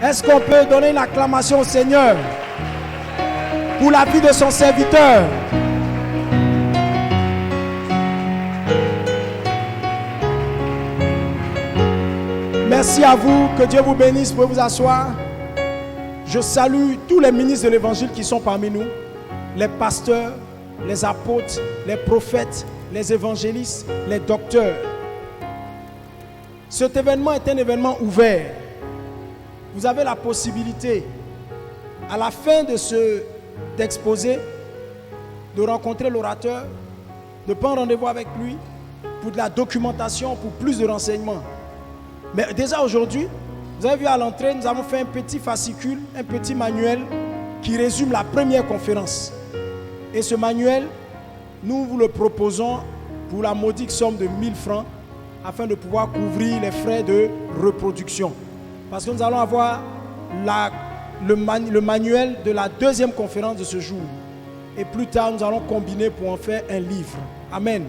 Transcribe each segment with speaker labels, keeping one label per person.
Speaker 1: Est-ce qu'on peut donner une acclamation au Seigneur pour la vie de son serviteur? Merci à vous, que Dieu vous bénisse. Vous pouvez vous asseoir. Je salue tous les ministres de l'évangile qui sont parmi nous, les pasteurs, les apôtres, les prophètes, les évangélistes, les docteurs. Cet événement est un événement ouvert. Vous avez la possibilité, à la fin de cet exposé, de rencontrer l'orateur, de prendre rendez-vous avec lui pour de la documentation, pour plus de renseignements. Mais déjà aujourd'hui, vous avez vu à l'entrée, nous avons fait un petit fascicule, un petit manuel qui résume la première conférence. Et ce manuel, nous vous le proposons pour la modique somme de 1000 francs afin de pouvoir couvrir les frais de reproduction. Parce que nous allons avoir le manuel de la deuxième conférence de ce jour. Et plus tard, nous allons combiner pour en faire un livre. Amen.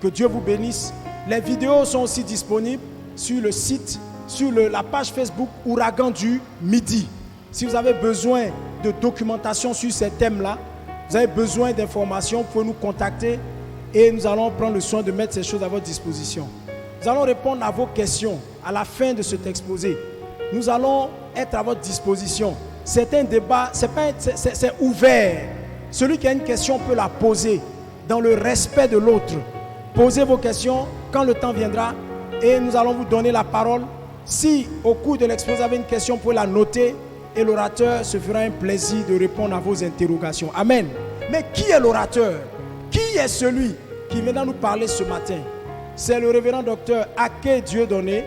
Speaker 1: Que Dieu vous bénisse. Les vidéos sont aussi disponibles sur le site, sur la page Facebook Ouragan du Midi. Si vous avez besoin de documentation sur ces thèmes-là, vous avez besoin d'informations, vous pouvez nous contacter et nous allons prendre le soin de mettre ces choses à votre disposition. Nous allons répondre à vos questions à la fin de cet exposé. Nous allons être à votre disposition. C'est un débat, c'est ouvert. Celui qui a une question peut la poser dans le respect de l'autre. Posez vos questions quand le temps viendra et nous allons vous donner la parole. Si au cours de l'exposé vous avez une question, vous pouvez la noter et l'orateur se fera un plaisir de répondre à vos interrogations. Amen. Mais qui est l'orateur? Qui est celui qui vient nous parler ce matin? C'est le révérend docteur Ake Dieudonné.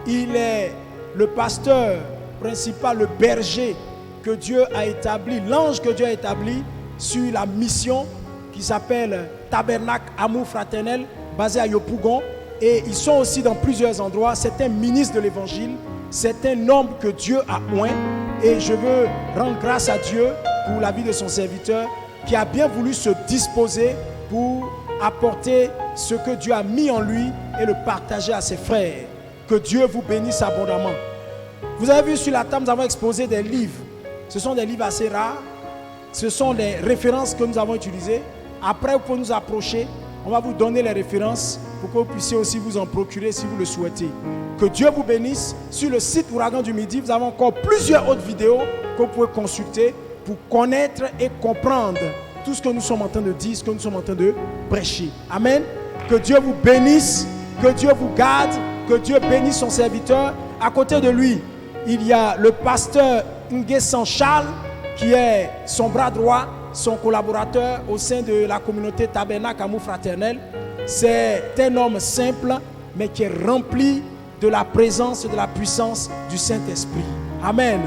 Speaker 1: Il est le pasteur principal, le berger que Dieu a établi, l'ange que Dieu a établi sur la mission qui s'appelle Tabernacle Amour Fraternel, basé à Yopougon. Et ils sont aussi dans plusieurs endroits. C'est un ministre de l'évangile. C'est un homme que Dieu a oint. Et je veux rendre grâce à Dieu pour la vie de son serviteur qui a bien voulu se disposer pour apporter ce que Dieu a mis en lui et le partager à ses frères. Que Dieu vous bénisse abondamment. Vous avez vu sur la table, nous avons exposé des livres. Ce sont des livres assez rares. Ce sont des références que nous avons utilisées. Après, vous pouvez nous approcher. On va vous donner les références pour que vous puissiez aussi vous en procurer si vous le souhaitez. Que Dieu vous bénisse. Sur le site Ouragan du Midi, vous avez encore plusieurs autres vidéos que vous pouvez consulter pour connaître et comprendre tout ce que nous sommes en train de dire, ce que nous sommes en train de prêcher. Amen. Que Dieu vous bénisse, que Dieu vous garde, que Dieu bénisse son serviteur. À côté de lui, il y a le pasteur Nguessan Charles qui est son bras droit, son collaborateur au sein de la communauté Tabernacle Amour Fraternel. C'est un homme simple, mais qui est rempli de la présence et de la puissance du Saint-Esprit. Amen.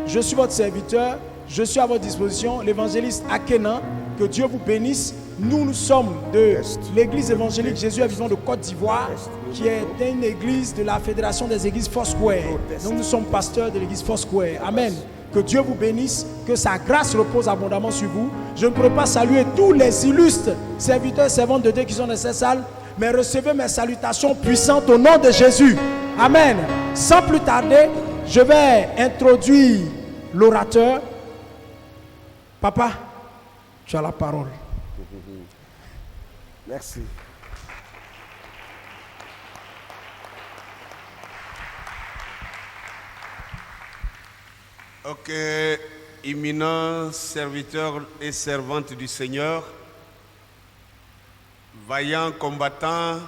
Speaker 1: Je suis votre serviteur, je suis à votre disposition, l'évangéliste Akenan. Que Dieu vous bénisse. Nous sommes de l'église évangélique Jésus est vivant de Côte d'Ivoire, qui est une église de la Fédération des églises Foursquare. Donc nous sommes pasteurs de l'église Foursquare. Amen. Que Dieu vous bénisse, que sa grâce repose abondamment sur vous. Je ne pourrais pas saluer tous les illustres serviteurs et servantes de Dieu qui sont dans cette salle, mais recevez mes salutations puissantes au nom de Jésus. Amen. Sans plus tarder, je vais introduire l'orateur. Papa, tu as la parole.
Speaker 2: Merci. Ok, éminents serviteurs et servantes du Seigneur, vaillants combattants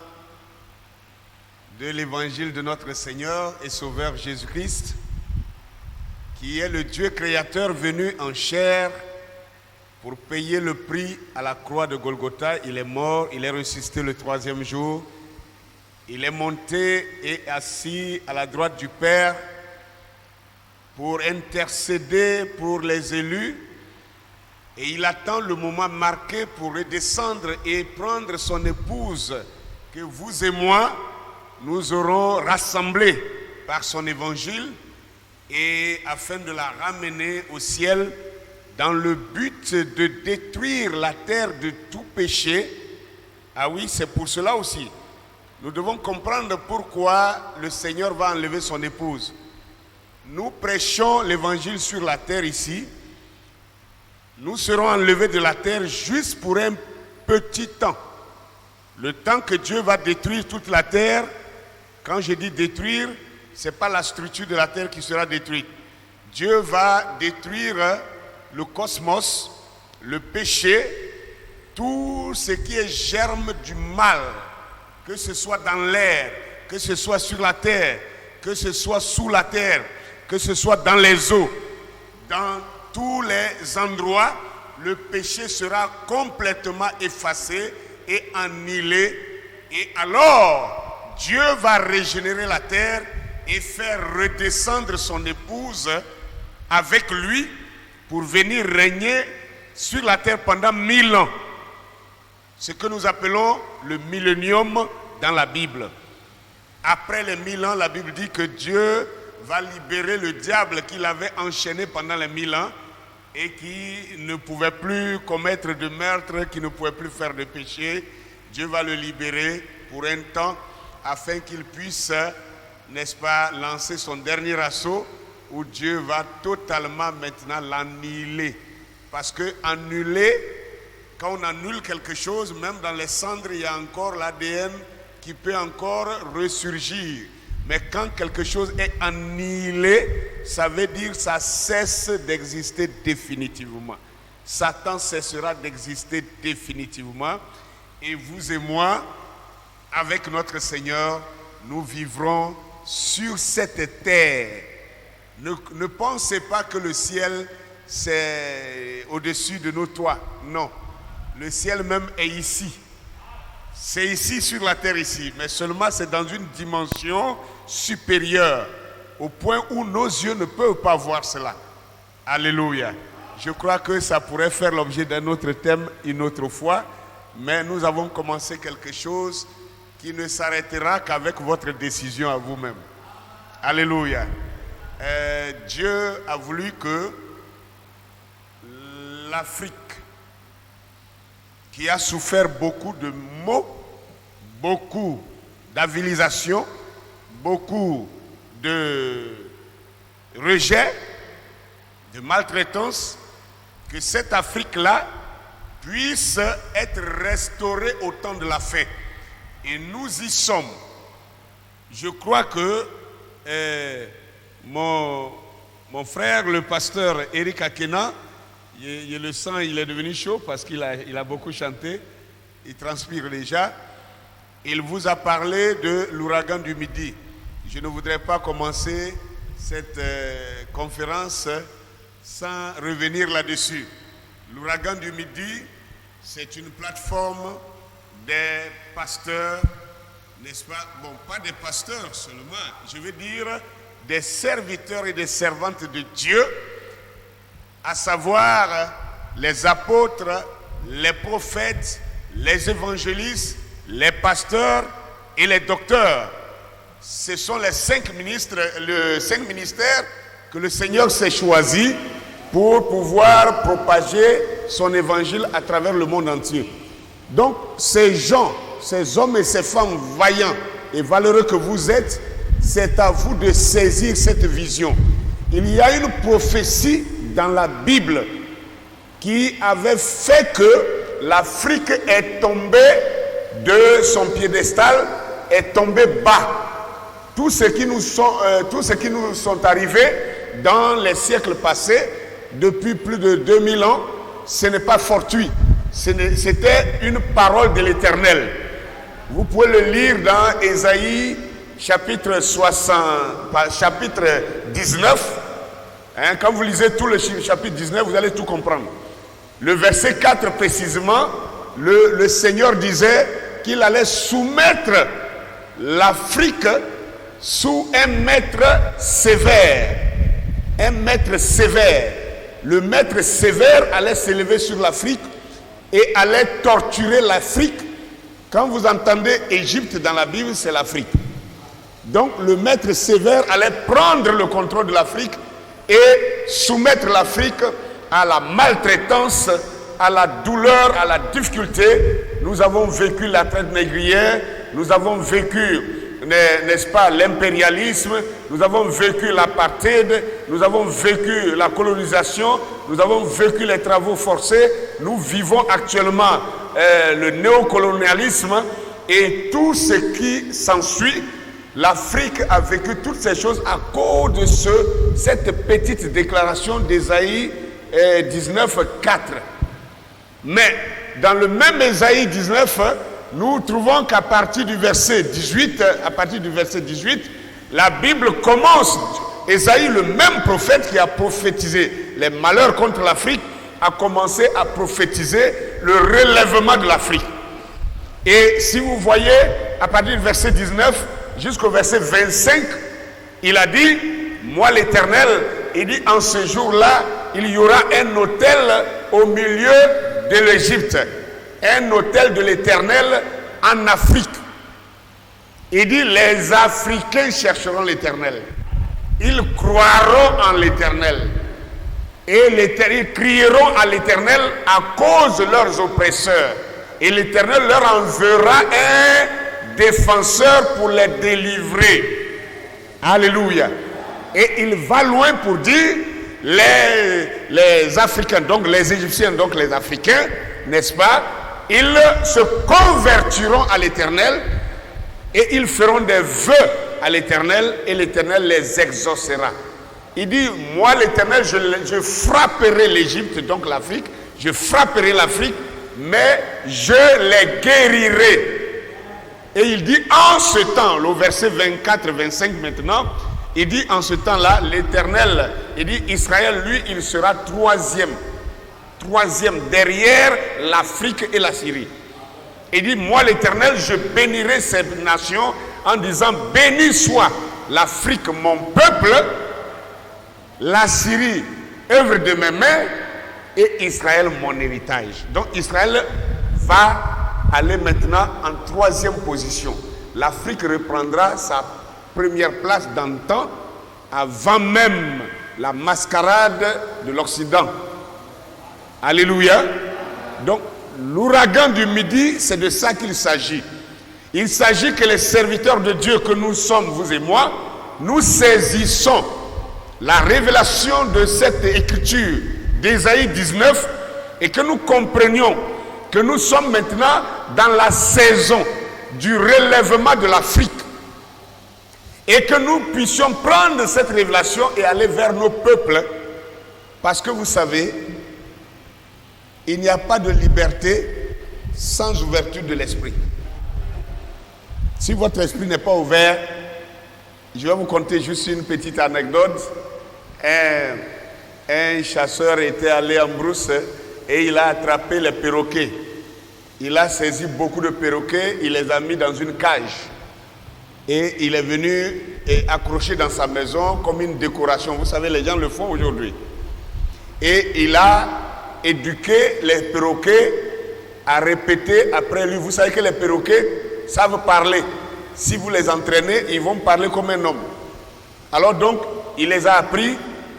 Speaker 2: de l'évangile de notre Seigneur et Sauveur Jésus-Christ, qui est le Dieu créateur venu en chair pour payer le prix à la croix de Golgotha. Il est mort, il est ressuscité le troisième jour, il est monté et assis à la droite du Père pour intercéder pour les élus, et il attend le moment marqué pour redescendre et prendre son épouse que vous et moi nous aurons rassemblée par son évangile, et afin de la ramener au ciel dans le but de détruire la terre de tout péché. Ah oui, c'est pour cela aussi. Nous devons comprendre pourquoi le Seigneur va enlever son épouse. nous prêchons l'évangile sur la terre ici, nous serons enlevés de la terre juste pour un petit temps. Le temps que Dieu va détruire toute la terre. Quand je dis détruire, ce n'est pas la structure de la terre qui sera détruite. Dieu va détruire le cosmos, le péché, tout ce qui est germe du mal, que ce soit dans l'air, que ce soit sur la terre, que ce soit sous la terre, que ce soit dans les eaux, dans tous les endroits, le péché sera complètement effacé et annihilé. Et alors, Dieu va régénérer la terre et faire redescendre son épouse avec lui pour venir régner sur la terre pendant 1000 ans. Ce que nous appelons le millénium dans la Bible. Après les 1000 ans, la Bible dit que Dieu va libérer le diable qu'il avait enchaîné pendant les 1000 ans et qui ne pouvait plus commettre de meurtre, qui ne pouvait plus faire de péché. Dieu va le libérer pour un temps afin qu'il puisse, n'est-ce pas, lancer son dernier assaut où Dieu va totalement maintenant l'annihiler. Parce que annuler, quand on annule quelque chose, même dans les cendres, il y a encore l'ADN qui peut encore ressurgir. Mais quand quelque chose est annihilé, ça veut dire que ça cesse d'exister définitivement. Satan cessera d'exister définitivement. Et vous et moi, avec notre Seigneur, nous vivrons sur cette terre. Ne pensez pas que le ciel, c'est au-dessus de nos toits. Non. Le ciel même est ici. C'est ici sur la terre ici. Mais seulement c'est dans une dimension supérieure. Au point où nos yeux ne peuvent pas voir cela. Alléluia. Je crois que ça pourrait faire l'objet d'un autre thème une autre fois. Mais nous avons commencé quelque chose qui ne s'arrêtera qu'avec votre décision à vous-même. Alléluia. Dieu a voulu que l'Afrique, qui a souffert beaucoup de maux, beaucoup d'avilisation, beaucoup de rejet, de maltraitance, que cette Afrique-là puisse être restaurée au temps de la fin. Et nous y sommes. Je crois que mon frère, le pasteur Eric Akena, le sang il est devenu chaud parce qu'il a beaucoup chanté, il transpire déjà. Il vous a parlé de l'ouragan du Midi. Je ne voudrais pas commencer cette conférence sans revenir là-dessus. L'ouragan du Midi, c'est une plateforme des pasteurs, n'est-ce pas? Bon, pas des pasteurs seulement, je veux dire des serviteurs et des servantes de Dieu, à savoir les apôtres, les prophètes, les évangélistes, les pasteurs et les docteurs. Ce sont les 5 ministères que le Seigneur s'est choisi pour pouvoir propager son évangile à travers le monde entier. Donc ces gens, ces hommes et ces femmes vaillants et valeureux que vous êtes, c'est à vous de saisir cette vision. Il y a une prophétie dans la Bible qui avait fait que l'Afrique est tombée de son piédestal, est tombée bas. Tout ce qui nous sont arrivés dans les siècles passés, depuis plus de 2000 ans, ce n'est pas fortuit. C'était une parole de l'Éternel. Vous pouvez le lire dans Ésaïe chapitre 19. Quand vous lisez tout le chapitre 19, vous allez tout comprendre. Le verset 4 précisément, le Seigneur disait qu'il allait soumettre l'Afrique sous un maître sévère. Un maître sévère. Le maître sévère allait s'élever sur l'Afrique et allait torturer l'Afrique. Quand vous entendez Égypte dans la Bible, c'est l'Afrique. Donc le maître sévère allait prendre le contrôle de l'Afrique et soumettre l'Afrique à la maltraitance, à la douleur, à la difficulté. Nous avons vécu la traite négrière, nous avons vécu n'est-ce pas, l'impérialisme, nous avons vécu l'apartheid, nous avons vécu la colonisation, nous avons vécu les travaux forcés, nous vivons actuellement le néocolonialisme et tout ce qui s'ensuit. L'Afrique a vécu toutes ces choses à cause de cette petite déclaration d'Ésaïe 19, 4. Mais dans le même Ésaïe 19, nous trouvons qu'à partir du verset 18, la Bible commence. Ésaïe, le même prophète qui a prophétisé les malheurs contre l'Afrique, a commencé à prophétiser le relèvement de l'Afrique. Et si vous voyez, à partir du verset 19 jusqu'au verset 25, il a dit, moi l'Éternel, il dit, en ce jour-là, il y aura un autel au milieu de l'Égypte, un autel de l'Éternel en Afrique. Il dit, les Africains chercheront l'Éternel. Ils croiront en l'Éternel. Et ils crieront à l'Éternel à cause de leurs oppresseurs. Et l'Éternel leur enverra un défenseur pour les délivrer. Alléluia. Et il va loin pour dire, les Africains, donc les Égyptiens, donc les Africains, n'est-ce pas, ils se convertiront à l'Éternel et ils feront des vœux à l'Éternel et l'Éternel les exaucera. Il dit, moi l'Éternel, je frapperai l'Égypte, donc l'Afrique, je frapperai l'Afrique, mais je les guérirai. Et il dit, en ce temps, le verset 24-25 maintenant, il dit, en ce temps-là, l'Éternel, il dit, Israël, lui, il sera troisième derrière l'Afrique et la Syrie. Il dit, moi l'Éternel, je bénirai ces nations en disant, béni soit l'Afrique, mon peuple, la Syrie, œuvre de mes mains, et Israël, mon héritage. Donc Israël va aller maintenant en troisième position. L'Afrique reprendra sa première place d'antan avant même la mascarade de l'Occident. Alléluia. Donc l'ouragan du midi, c'est de ça qu'il s'agit. Il s'agit que les serviteurs de Dieu que nous sommes, vous et moi, nous saisissons la révélation de cette écriture d'Ésaïe 19 et que nous comprenions que nous sommes maintenant dans la saison du relèvement de l'Afrique et que nous puissions prendre cette révélation et aller vers nos peuples, parce que vous savez, il n'y a pas de liberté sans ouverture de l'esprit. Si votre esprit n'est pas ouvert, je vais vous conter juste une petite anecdote. Un chasseur était allé en brousse et il a attrapé les perroquets. Il a saisi beaucoup de perroquets, il les a mis dans une cage. Et il est venu et accroché dans sa maison comme une décoration. Vous savez, les gens le font aujourd'hui. Et il a éduqué les perroquets à répéter après lui. Vous savez que les perroquets savent parler. Si vous les entraînez, ils vont parler comme un homme. Alors donc, il les a appris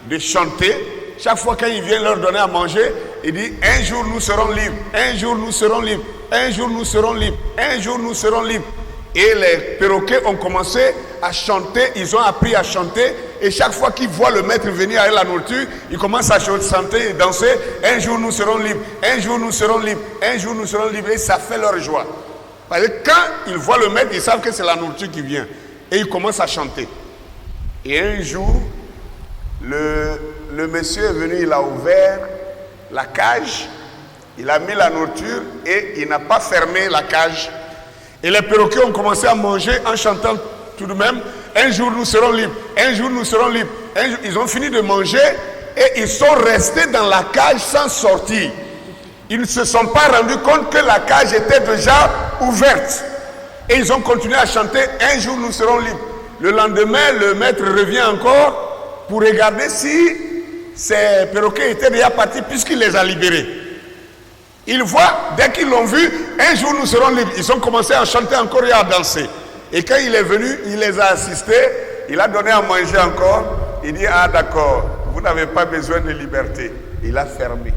Speaker 2: de chanter. Chaque fois qu'il vient leur donner à manger, il dit, un jour nous serons libres, un jour nous serons libres, un jour nous serons libres, un jour nous serons libres. Et les perroquets ont commencé à chanter, ils ont appris à chanter. Et chaque fois qu'ils voient le maître venir avec la nourriture, ils commencent à chanter et danser. Un jour nous serons libres, un jour nous serons libres, un jour nous serons libres. Et ça fait leur joie. Parce que quand ils voient le maître, ils savent que c'est la nourriture qui vient. Et ils commencent à chanter. Et un jour, le monsieur est venu, il a ouvert la cage, il a mis la nourriture et il n'a pas fermé la cage. Et les perroquets ont commencé à manger en chantant tout de même. Un jour nous serons libres, un jour nous serons libres. Ils ont fini de manger et ils sont restés dans la cage sans sortir. Ils ne se sont pas rendus compte que la cage était déjà ouverte. Et ils ont continué à chanter, un jour nous serons libres. Le lendemain, le maître revient encore pour regarder si ces perroquets étaient déjà partis puisqu'il les a libérés. Ils voient, dès qu'ils l'ont vu, un jour nous serons libres. Ils ont commencé à chanter encore et à danser. Et quand il est venu, il les a assistés, il a donné à manger encore. Il dit, ah d'accord, vous n'avez pas besoin de liberté. Il a fermé.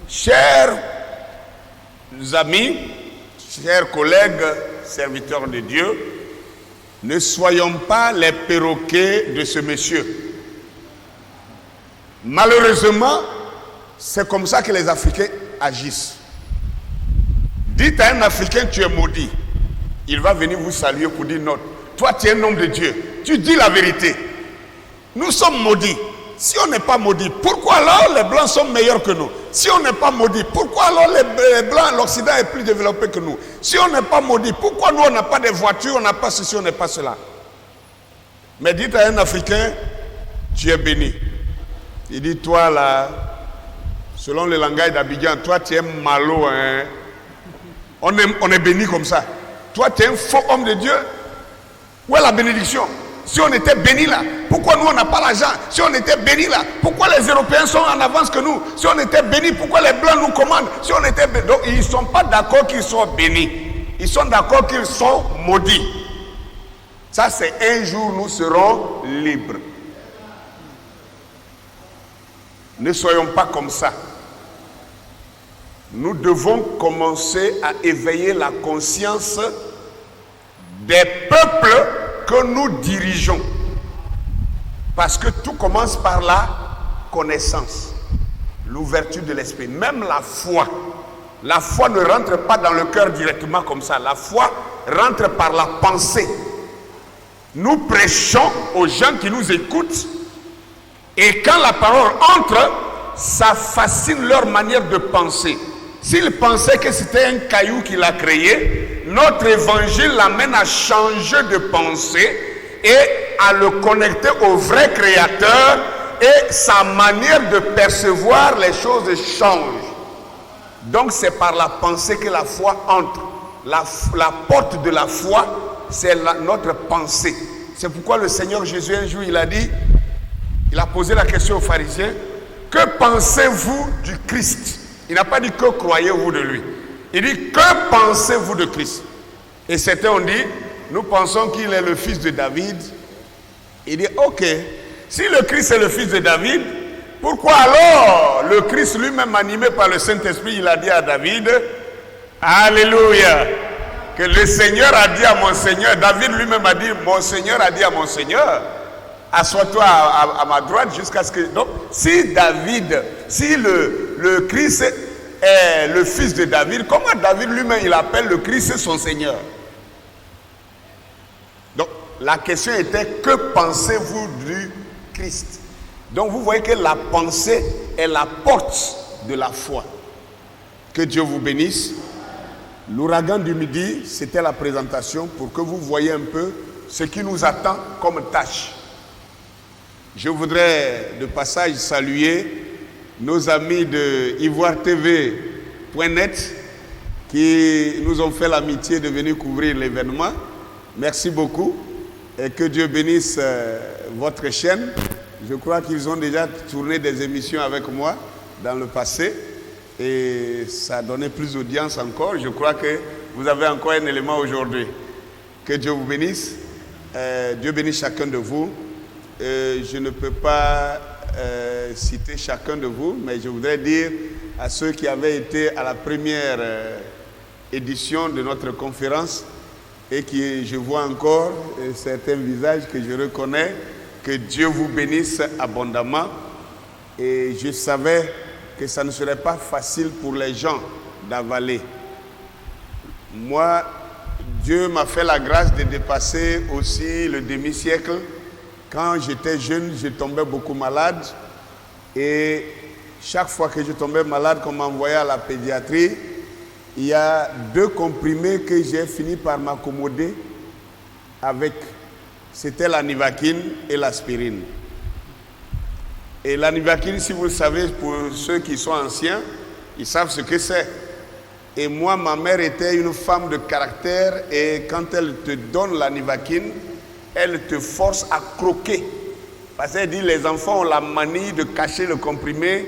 Speaker 2: Chers amis, chers collègues, serviteurs de Dieu, ne soyons pas les perroquets de ce monsieur. Malheureusement, c'est comme ça que les Africains agissent. Dites à un Africain, tu es maudit. Il va venir vous saluer pour dire non. Toi, tu es un homme de Dieu. Tu dis la vérité. Nous sommes maudits. Si on n'est pas maudit, pourquoi alors les Blancs sont meilleurs que nous? Si on n'est pas maudit, pourquoi alors les Blancs, l'Occident est plus développé que nous? Si on n'est pas maudit, pourquoi nous on n'a pas de voitures, on n'a pas ceci, on n'a pas cela? Mais dites à un Africain, tu es béni. Il dit, toi là, selon le langage d'Abidjan, toi tu es malo, hein? On est béni comme ça. Toi tu es un faux homme de Dieu. Où est la bénédiction? Si on était béni là, pourquoi nous on n'a pas l'argent? Si on était béni là, pourquoi les Européens sont en avance que nous? Si on était béni, pourquoi les Blancs nous commandent? Si on était béni, donc ils ne sont pas d'accord qu'ils soient bénis. Ils sont d'accord qu'ils sont maudits. Ça c'est un jour nous serons libres. Ne soyons pas comme ça. Nous devons commencer à éveiller la conscience des peuples que nous dirigeons. Parce que tout commence par la connaissance, l'ouverture de l'esprit, même la foi. La foi ne rentre pas dans le cœur directement comme ça. La foi rentre par la pensée. Nous prêchons aux gens qui nous écoutent et quand la parole entre, ça fascine leur manière de penser. S'ils pensaient que c'était un caillou qui l'a créé, notre évangile l'amène à changer de pensée et à le connecter au vrai créateur et sa manière de percevoir les choses change. Donc c'est par la pensée que la foi entre. La porte de la foi, c'est notre pensée. C'est pourquoi le Seigneur Jésus un jour il a dit, il a posé la question aux pharisiens, que pensez-vous du Christ? Il n'a pas dit que croyez-vous de lui. Il dit que pensez-vous de Christ? Et certains ont dit, nous pensons qu'il est le fils de David. Il dit, ok, si le Christ est le fils de David, pourquoi alors le Christ lui-même animé par le Saint-Esprit, il a dit à David, alléluia, que le Seigneur a dit à mon Seigneur, David lui-même a dit, mon Seigneur a dit à mon Seigneur, assois-toi à ma droite jusqu'à ce que... Donc, si le Christ est le fils de David, comment David lui-même, il appelle le Christ son Seigneur? Donc, la question était, que pensez-vous du Christ? Donc, vous voyez que la pensée est la porte de la foi. Que Dieu vous bénisse. L'ouragan du midi, c'était la présentation pour que vous voyez un peu ce qui nous attend comme tâche. Je voudrais de passage saluer nos amis de ivoiretv.net qui nous ont fait l'amitié de venir couvrir l'événement. Merci beaucoup et que Dieu bénisse votre chaîne. Je crois qu'ils ont déjà tourné des émissions avec moi dans le passé et ça a donné plus d'audience encore. Je crois que vous avez encore un élément aujourd'hui. Que Dieu vous bénisse. Dieu bénisse chacun de vous. Je ne peux pas citer chacun de vous, mais je voudrais dire à ceux qui avaient été à la première édition de notre conférence et qui, je vois encore certains visages que je reconnais, que Dieu vous bénisse abondamment. Et je savais que ça ne serait pas facile pour les gens d'avaler. Moi, Dieu m'a fait la grâce de dépasser aussi le demi-siècle. Quand j'étais jeune, je tombais beaucoup malade. Et chaque fois que je tombais malade, qu'on m'envoyait à la pédiatrie, il y a 2 comprimés que j'ai fini par m'accommoder avec. C'était la Nivaquine et l'aspirine. Et la Nivaquine, si vous le savez, pour ceux qui sont anciens, ils savent ce que c'est. Et moi, ma mère était une femme de caractère et quand elle te donne la Nivaquine, elle te force à croquer. Parce qu'elle dit les enfants ont la manie de cacher le comprimé.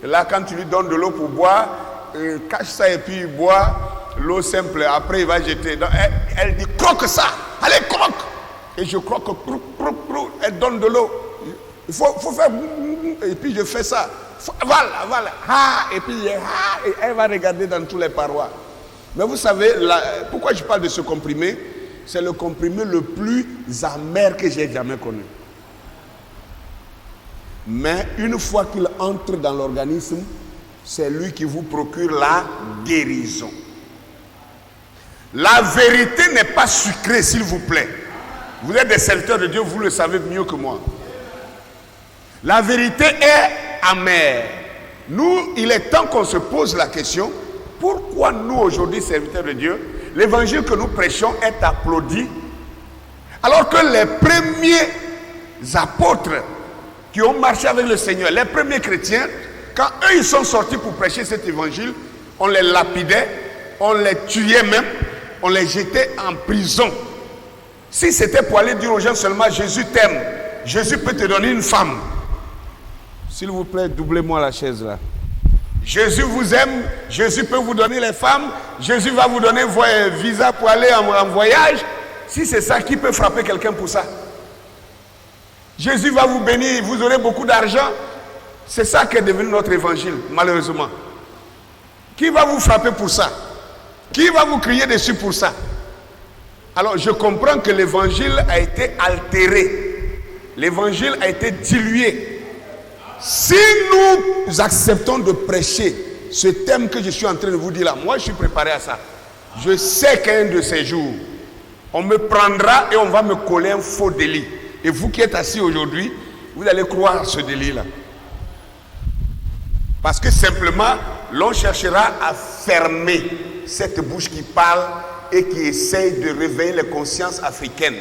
Speaker 2: Et là, quand tu lui donnes de l'eau pour boire, il cache ça et puis il boit l'eau simple. Après, il va jeter. Donc, elle dit croque ça. Allez, croque. Et je croque. Elle donne de l'eau. Il faut faire. Et puis je fais ça. Voilà. Et puis et elle va regarder dans tous les parois. Mais vous savez, pourquoi je parle de ce comprimé? C'est le comprimé le plus amer que j'ai jamais connu. Mais une fois qu'il entre dans l'organisme, c'est lui qui vous procure la guérison. La vérité n'est pas sucrée, s'il vous plaît. Vous êtes des serviteurs de Dieu, vous le savez mieux que moi. La vérité est amère. Nous, il est temps qu'on se pose la question, pourquoi nous aujourd'hui, serviteurs de Dieu, l'évangile que nous prêchons est applaudi, alors que les premiers apôtres qui ont marché avec le Seigneur, les premiers chrétiens, quand eux ils sont sortis pour prêcher cet évangile, on les lapidait, on les tuait même, on les jetait en prison. Si c'était pour aller dire aux gens seulement Jésus t'aime, Jésus peut te donner une femme. S'il vous plaît, doublez-moi la chaise là. Jésus vous aime, Jésus peut vous donner les femmes, Jésus va vous donner un visa pour aller en voyage. Si c'est ça, qui peut frapper quelqu'un pour ça? Jésus va vous bénir, vous aurez beaucoup d'argent. C'est ça qui est devenu notre évangile, malheureusement. Qui va vous frapper pour ça? Qui va vous crier dessus pour ça? Alors je comprends que l'évangile a été altéré. L'évangile a été dilué. Si nous acceptons de prêcher ce thème que je suis en train de vous dire là, moi je suis préparé à ça. Je sais qu'un de ces jours, on me prendra et on va me coller un faux délit. Et vous qui êtes assis aujourd'hui, vous allez croire ce délit-là. Parce que simplement, l'on cherchera à fermer cette bouche qui parle et qui essaye de réveiller les consciences africaines.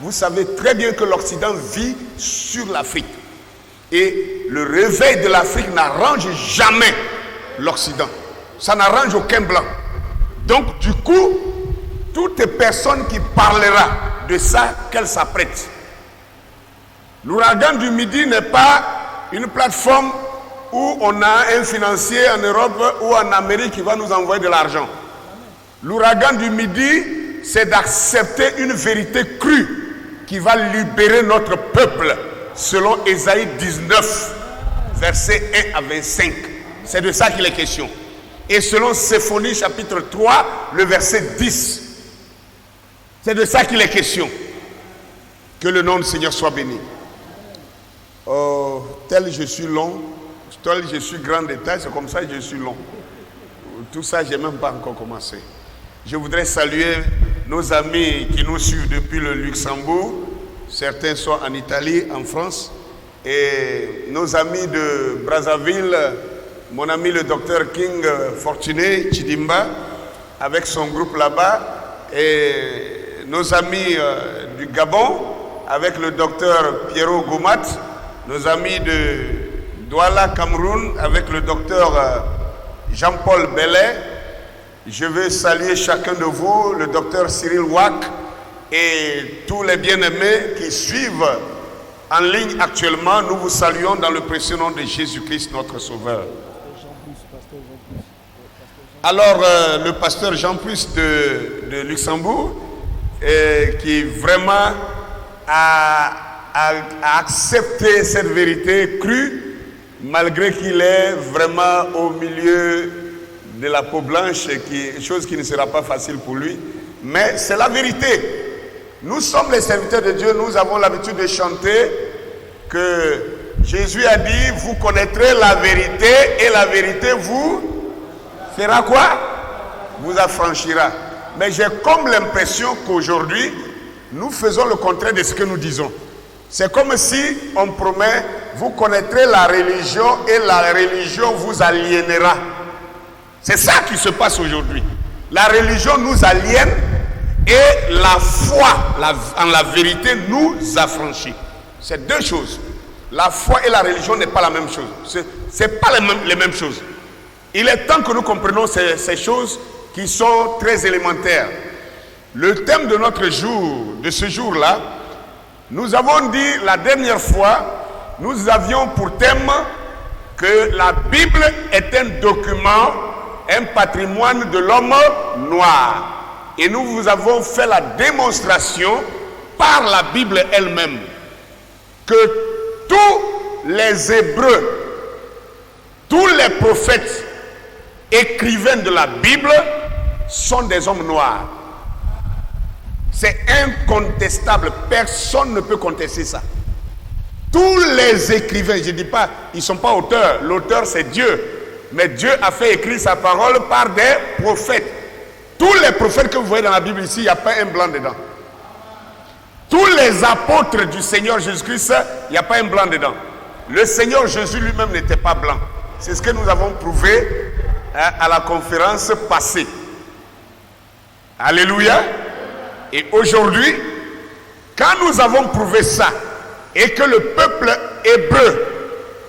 Speaker 2: Vous savez très bien que l'Occident vit sur l'Afrique. Et le réveil de l'Afrique n'arrange jamais l'Occident. Ça n'arrange aucun blanc. Donc du coup, toute personne qui parlera de ça, qu'elle s'apprête. L'ouragan du Midi n'est pas une plateforme où on a un financier en Europe ou en Amérique qui va nous envoyer de l'argent. L'ouragan du Midi, c'est d'accepter une vérité crue qui va libérer notre peuple, selon Ésaïe 19, versets 1 à 25. C'est de ça qu'il est question. Et selon Séphonie chapitre 3, le verset 10. C'est de ça qu'il est question. Que le nom du Seigneur soit béni. Oh, tel je suis long, tel je suis grand détail, c'est comme ça que je suis long. Tout ça, je n'ai même pas encore commencé. Je voudrais saluer nos amis qui nous suivent depuis le Luxembourg. Certains sont en Italie, en France. Et nos amis de Brazzaville, mon ami le docteur King Fortuné Chidimba, avec son groupe là-bas. Et nos amis du Gabon, avec le docteur Pierrot Goumat. Nos amis de Douala, Cameroun, avec le docteur Jean-Paul Bellet. Je veux saluer chacun de vous, le docteur Cyril Wack et tous les bien-aimés qui suivent en ligne actuellement. Nous vous saluons dans le précieux nom de Jésus-Christ, notre Sauveur. Alors, le pasteur Jean-Plus de Luxembourg, qui vraiment a accepté cette vérité crue, malgré qu'il est vraiment au milieu de la peau blanche, chose qui ne sera pas facile pour lui. Mais c'est la vérité. Nous sommes les serviteurs de Dieu, nous avons l'habitude de chanter que Jésus a dit, vous connaîtrez la vérité et la vérité vous fera quoi? Vous affranchira. Mais j'ai comme l'impression qu'aujourd'hui, nous faisons le contraire de ce que nous disons. C'est comme si on promet, vous connaîtrez la religion et la religion vous aliénera. C'est ça qui se passe aujourd'hui. La religion nous aliène et la foi en la vérité nous affranchit. C'est deux choses. La foi et la religion n'est pas la même chose. C'est pas les mêmes choses. Il est temps que nous comprenions ces choses qui sont très élémentaires. Le thème de notre jour, de ce jour-là, nous avons dit la dernière fois, nous avions pour thème que la Bible est un document, un patrimoine de l'homme noir. Et nous vous avons fait la démonstration par la Bible elle-même que tous les Hébreux, tous les prophètes, écrivains de la Bible sont des hommes noirs. C'est incontestable. Personne ne peut contester ça. Tous les écrivains, je ne dis pas, ils ne sont pas auteurs. L'auteur, c'est Dieu. Mais Dieu a fait écrire sa parole par des prophètes. Tous les prophètes que vous voyez dans la Bible ici, il n'y a pas un blanc dedans. Tous les apôtres du Seigneur Jésus-Christ, il n'y a pas un blanc dedans. Le Seigneur Jésus lui-même n'était pas blanc. C'est ce que nous avons prouvé à la conférence passée. Alléluia. Et aujourd'hui, quand nous avons prouvé ça, et que le peuple hébreu,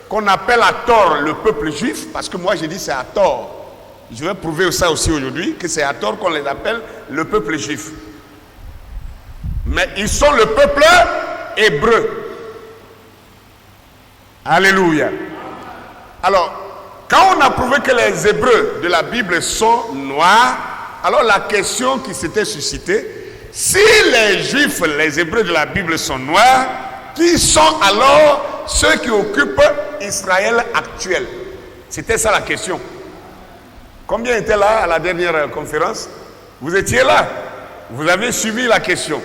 Speaker 2: qu'on appelle à tort le peuple juif, parce que moi j'ai dit c'est à tort, je vais prouver ça aussi aujourd'hui, que c'est à tort qu'on les appelle le peuple juif. Mais ils sont le peuple hébreu. Alléluia. Alors, quand on a prouvé que les Hébreux de la Bible sont noirs, alors la question qui s'était suscitée, si les Juifs, les Hébreux de la Bible sont noirs, qui sont alors ceux qui occupent Israël actuel? C'était ça la question. Combien étaient là à la dernière conférence? Vous étiez là. Vous avez suivi la question.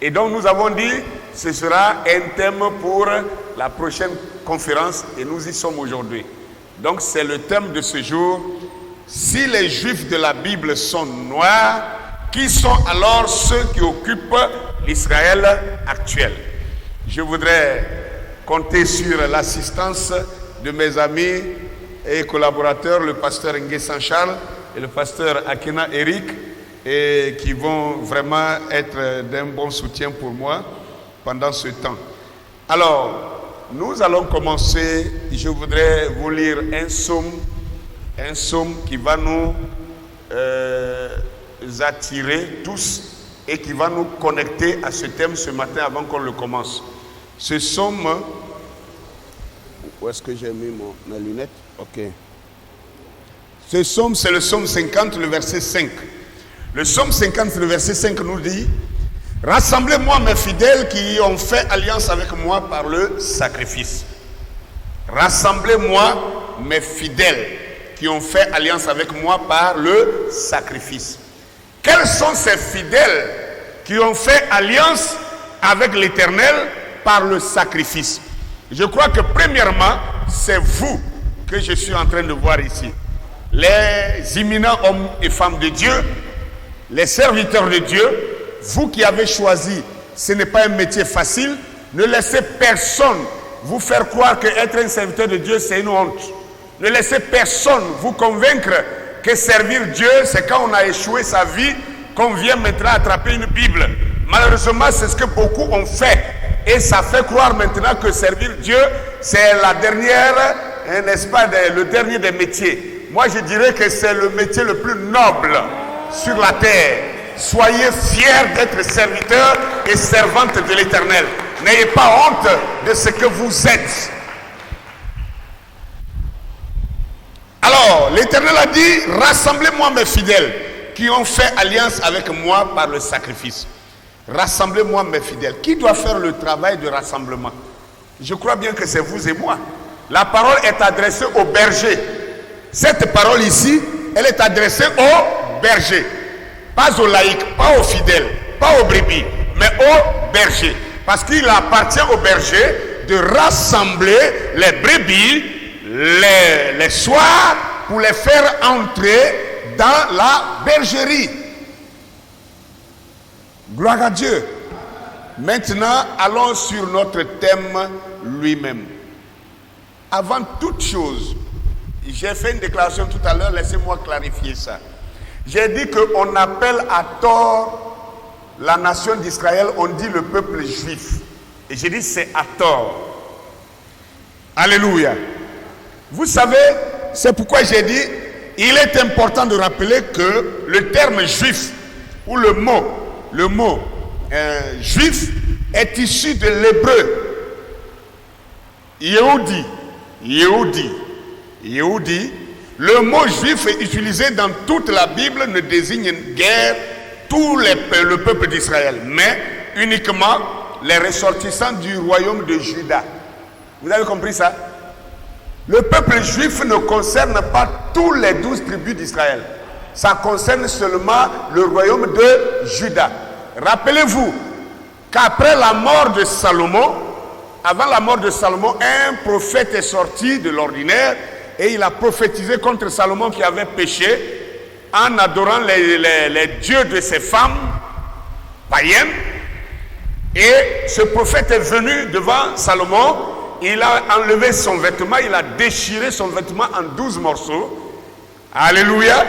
Speaker 2: Et donc nous avons dit, ce sera un thème pour la prochaine conférence et nous y sommes aujourd'hui. Donc c'est le thème de ce jour. Si les Juifs de la Bible sont noirs, qui sont alors ceux qui occupent l'Israël actuel? Je voudrais compter sur l'assistance de mes amis et collaborateurs, le pasteur Ngué Saint-Charles et le pasteur Akena Eric, et qui vont vraiment être d'un bon soutien pour moi pendant ce temps. Alors, nous allons commencer. Je voudrais vous lire un psaume qui va nous attirer tous et qui va nous connecter à ce thème ce matin avant qu'on le commence. Ce psaume, où est-ce que j'ai mis mes lunettes? Ok. Ce psaume, c'est le psaume 50, le verset 5. Le psaume 50, le verset 5 nous dit: rassemblez-moi mes fidèles qui ont fait alliance avec moi par le sacrifice. Rassemblez-moi mes fidèles qui ont fait alliance avec moi par le sacrifice. Quels sont ces fidèles qui ont fait alliance avec l'Éternel par le sacrifice? Je crois que premièrement, c'est vous que je suis en train de voir ici. Les imminents hommes et femmes de Dieu, les serviteurs de Dieu, vous qui avez choisi, ce n'est pas un métier facile, ne laissez personne vous faire croire qu'être un serviteur de Dieu, c'est une honte. Ne laissez personne vous convaincre que servir Dieu, c'est quand on a échoué sa vie, qu'on vient maintenant attraper une Bible. Malheureusement, c'est ce que beaucoup ont fait. Et ça fait croire maintenant que servir Dieu, c'est la dernière, n'est-ce pas, le dernier des métiers. Moi, je dirais que c'est le métier le plus noble sur la terre. Soyez fiers d'être serviteurs et servantes de l'Éternel. N'ayez pas honte de ce que vous êtes. Alors, l'Éternel a dit, rassemblez-moi mes fidèles qui ont fait alliance avec moi par le sacrifice. Rassemblez-moi mes fidèles. Qui doit faire le travail de rassemblement? Je crois bien que c'est vous et moi. La parole est adressée aux bergers. Cette parole ici, elle est adressée aux bergers. Pas aux laïcs, pas aux fidèles, pas aux brebis, mais aux bergers. Parce qu'il appartient aux bergers de rassembler les brebis les soirs pour les faire entrer dans la bergerie. Gloire à Dieu. Maintenant, allons sur notre thème lui-même. Avant toute chose, j'ai fait une déclaration tout à l'heure, laissez-moi clarifier ça. J'ai dit qu'on appelle à tort la nation d'Israël, on dit le peuple juif. Et j'ai dit c'est à tort. Alléluia. Vous savez, c'est pourquoi j'ai dit, il est important de rappeler que le terme juif, ou le mot juif, est issu de l'hébreu. Yehudi. Le mot juif est utilisé dans toute la Bible, ne désigne guère tout le peuple d'Israël, mais uniquement les ressortissants du royaume de Juda. Vous avez compris ça? Le peuple juif ne concerne pas tous les 12 tribus d'Israël. ça concerne seulement le royaume de Juda. Rappelez-vous qu'après la mort de Salomon, avant la mort de Salomon, un prophète est sorti de l'ordinaire et il a prophétisé contre Salomon qui avait péché en adorant les dieux de ses femmes païennes. Et ce prophète est venu devant Salomon, il a enlevé son vêtement, il a déchiré son vêtement en 12 morceaux. Alléluia.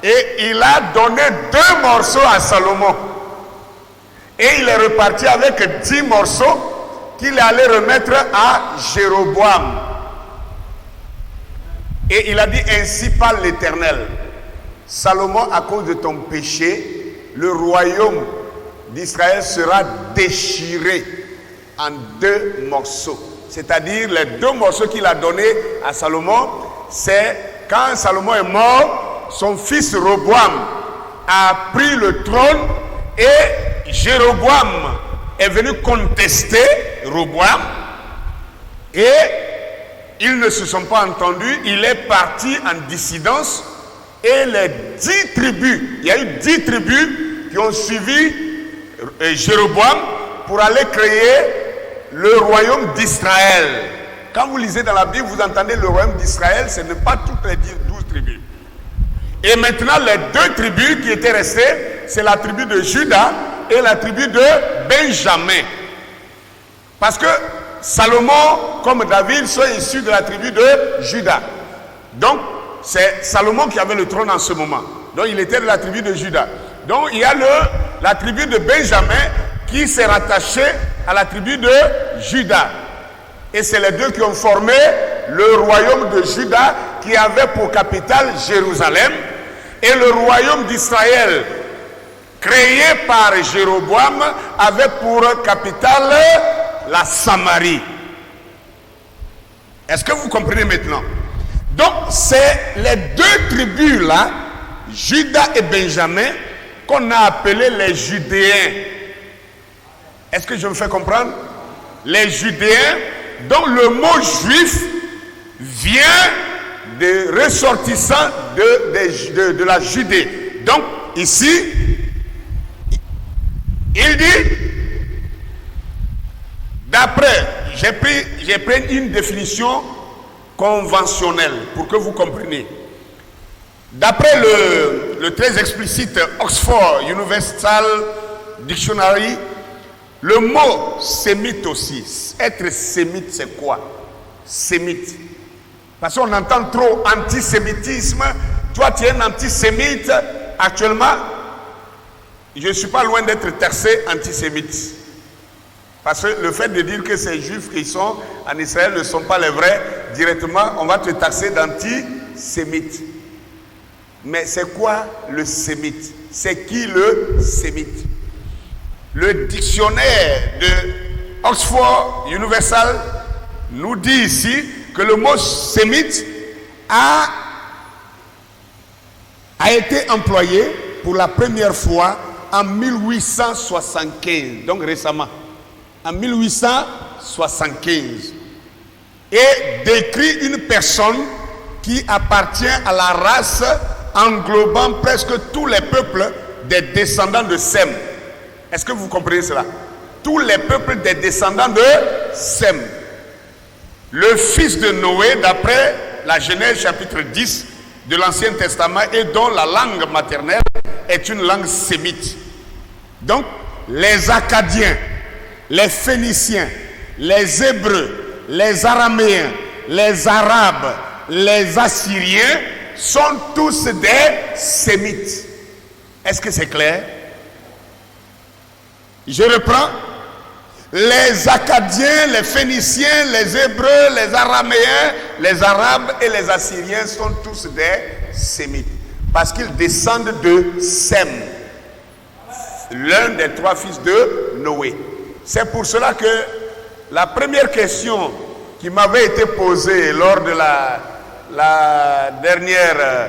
Speaker 2: Et il a donné 2 morceaux à Salomon. Et il est reparti avec 10 morceaux qu'il allait remettre à Jéroboam. Et il a dit, ainsi parle l'Éternel. Salomon, à cause de ton péché, le royaume d'Israël sera déchiré en 2 morceaux. C'est-à-dire les 2 morceaux qu'il a donnés à Salomon, c'est quand Salomon est mort, son fils Roboam a pris le trône et Jéroboam est venu contester Roboam et ils ne se sont pas entendus. Il est parti en dissidence et les 10 tribus, il y a eu 10 tribus qui ont suivi Jéroboam pour aller créer le royaume d'Israël. Quand vous lisez dans la Bible, vous entendez le royaume d'Israël, ce n'est pas toutes les 12 tribus. Et maintenant, les 2 tribus qui étaient restées, c'est la tribu de Juda et la tribu de Benjamin. Parce que Salomon, comme David, sont issus de la tribu de Juda. Donc, c'est Salomon qui avait le trône en ce moment. Donc, il était de la tribu de Juda. Donc, il y a la tribu de Benjamin qui s'est rattachée à la tribu de Juda. Et c'est les 2 qui ont formé le royaume de Juda qui avait pour capitale Jérusalem et le royaume d'Israël créé par Jéroboam avait pour capitale la Samarie. Est-ce que vous comprenez maintenant? Donc c'est les 2 tribus là, Juda et Benjamin, qu'on a appelés les Judéens. Est-ce que je me fais comprendre? Les Judéens, dont le mot juif vient des ressortissants de la Judée. Donc ici, il dit, d'après, j'ai pris une définition conventionnelle pour que vous compreniez. D'après le très explicite Oxford Universal Dictionary, le mot sémite aussi, être sémite c'est quoi? Sémite. Parce qu'on entend trop antisémitisme. Toi tu es un antisémite actuellement. Je ne suis pas loin d'être taxé antisémite. Parce que le fait de dire que ces juifs qui sont en Israël ne sont pas les vrais, directement on va te taxer d'antisémite. Mais c'est quoi le sémite? C'est qui le sémite? Le dictionnaire de Oxford Universal nous dit ici que le mot sémite a été employé pour la première fois en 1875, donc récemment, en 1875, et décrit une personne qui appartient à la race englobant presque tous les peuples des descendants de Sem. Est-ce que vous comprenez cela? Tous les peuples des descendants de Sem. Le fils de Noé, d'après la Genèse chapitre 10 de l'Ancien Testament, et dont la langue maternelle est une langue sémite. Donc, les Acadiens, les Phéniciens, les Hébreux, les Araméens, les Arabes, les Assyriens sont tous des Sémites. Est-ce que c'est clair? Je reprends. Les Acadiens, les Phéniciens, les Hébreux, les Araméens, les Arabes et les Assyriens sont tous des Sémites. Parce qu'ils descendent de Sem, l'un des 3 fils de Noé. C'est pour cela que la première question qui m'avait été posée lors de la dernière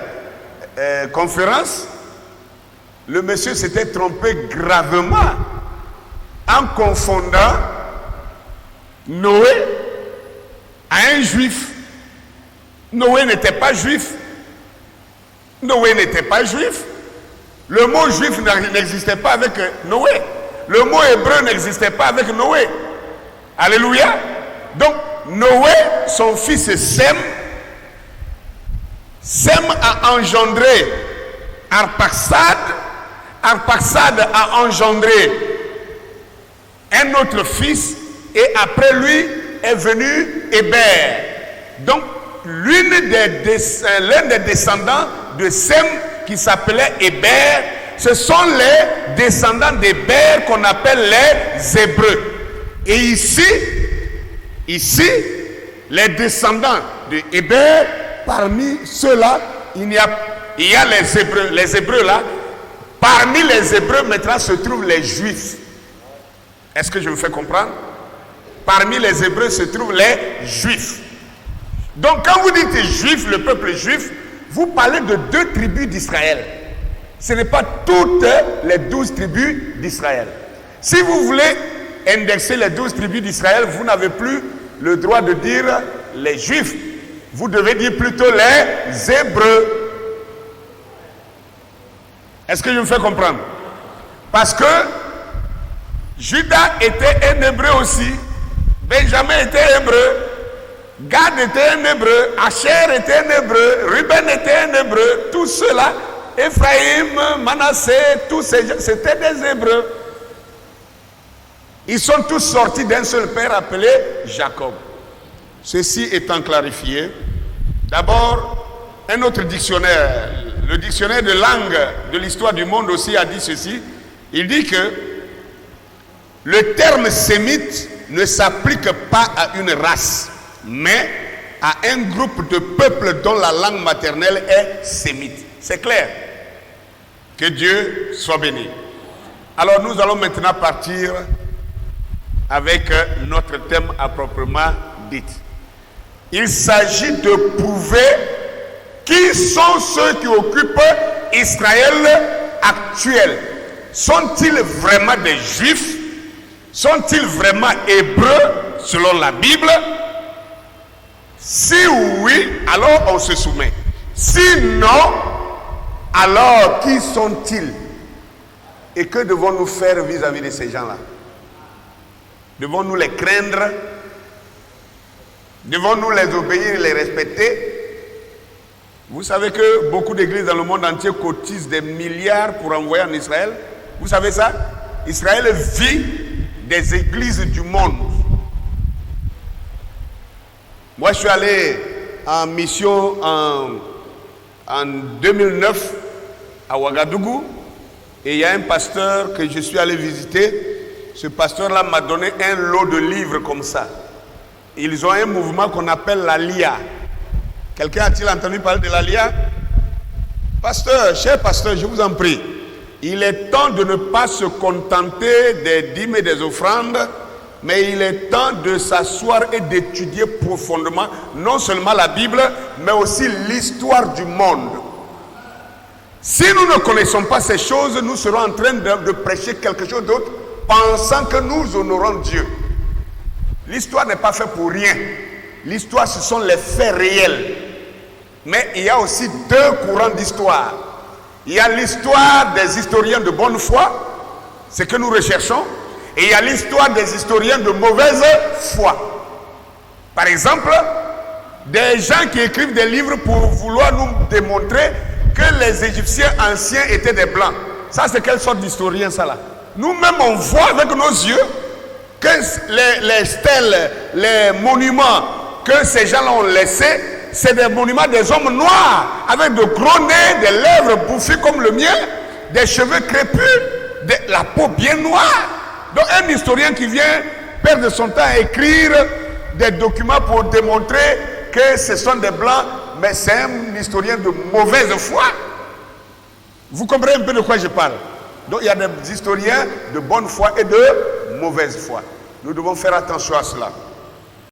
Speaker 2: conférence, le monsieur s'était trompé gravement en confondant Noé à un juif. Noé n'était pas juif. Noé n'était pas juif. Le mot juif n'existait pas avec Noé. Le mot hébreu n'existait pas avec Noé. Alléluia. Donc, Noé, son fils Sem a engendré Arpaxad. Arpaxad a engendré un autre fils et après lui est venu Héber. Donc, l'un des descendants de Sem qui s'appelait Héber, ce sont les descendants d'Héber qu'on appelle les Hébreux. Et ici, les descendants de Héber, parmi ceux-là, il y a les Hébreux. Les Hébreux là, parmi les Hébreux maintenant se trouvent les Juifs. Est-ce que je me fais comprendre? Parmi les Hébreux se trouvent les Juifs. Donc quand vous dites Juifs, le peuple juif, vous parlez de 2 tribus d'Israël. Ce n'est pas toutes les 12 tribus d'Israël. Si vous voulez indexer les 12 tribus d'Israël, vous n'avez plus le droit de dire les Juifs. Vous devez dire plutôt les Hébreux. Est-ce que je me fais comprendre? Parce que Judas était un Hébreu aussi. Benjamin était hébreu. Gad était un Hébreu. Asher était un Hébreu. Ruben était un Hébreu. Tous ceux-là, Ephraïm, Manassé, tous ces gens, c'était des Hébreux. Ils sont tous sortis d'un seul père appelé Jacob. Ceci étant clarifié, d'abord, un autre dictionnaire, le dictionnaire de langue de l'histoire du monde aussi a dit ceci. Il dit que le terme sémite ne s'applique pas à une race, mais à un groupe de peuples dont la langue maternelle est sémite. C'est clair. Que Dieu soit béni. Alors nous allons maintenant partir avec notre thème à proprement dit. Il s'agit de prouver qui sont ceux qui occupent Israël actuel. Sont-ils vraiment des Juifs? Sont-ils vraiment Hébreux selon la Bible? Si oui, alors on se soumet. Si non, alors qui sont-ils? Et que devons-nous faire vis-à-vis de ces gens-là? Devons-nous les craindre? Devons-nous les obéir et les respecter? Vous savez que beaucoup d'églises dans le monde entier cotisent des milliards pour envoyer en Israël. Vous savez ça? Israël vit des églises du monde. Moi, je suis allé en mission en 2009 à Ouagadougou et il y a un pasteur que je suis allé visiter. Ce pasteur-là m'a donné un lot de livres comme ça. Ils ont un mouvement qu'on appelle la LIA. Quelqu'un a-t-il entendu parler de la LIA? Pasteur, cher pasteur, je vous en prie. Il est temps de ne pas se contenter des dîmes et des offrandes, mais il est temps de s'asseoir et d'étudier profondément non seulement la Bible, mais aussi l'histoire du monde. Si nous ne connaissons pas ces choses, nous serons en train de prêcher quelque chose d'autre, pensant que nous honorons Dieu. L'histoire n'est pas faite pour rien. L'histoire, ce sont les faits réels. Mais il y a aussi 2 courants d'histoire. Il y a l'histoire des historiens de bonne foi, ce que nous recherchons, et il y a l'histoire des historiens de mauvaise foi. Par exemple, des gens qui écrivent des livres pour vouloir nous démontrer que les Égyptiens anciens étaient des Blancs. Ça, c'est quelle sorte d'historien, ça là? Nous-mêmes, on voit avec nos yeux que les stèles, les monuments que ces gens-là ont laissés, c'est des monuments des hommes noirs, avec de gros nez, des lèvres bouffues comme le mien, des cheveux crépus, la peau bien noire. Donc un historien qui vient perdre son temps à écrire des documents pour démontrer que ce sont des Blancs, mais c'est un historien de mauvaise foi. Vous comprenez un peu de quoi je parle? Donc il y a des historiens de bonne foi et de mauvaise foi. Nous devons faire attention à cela.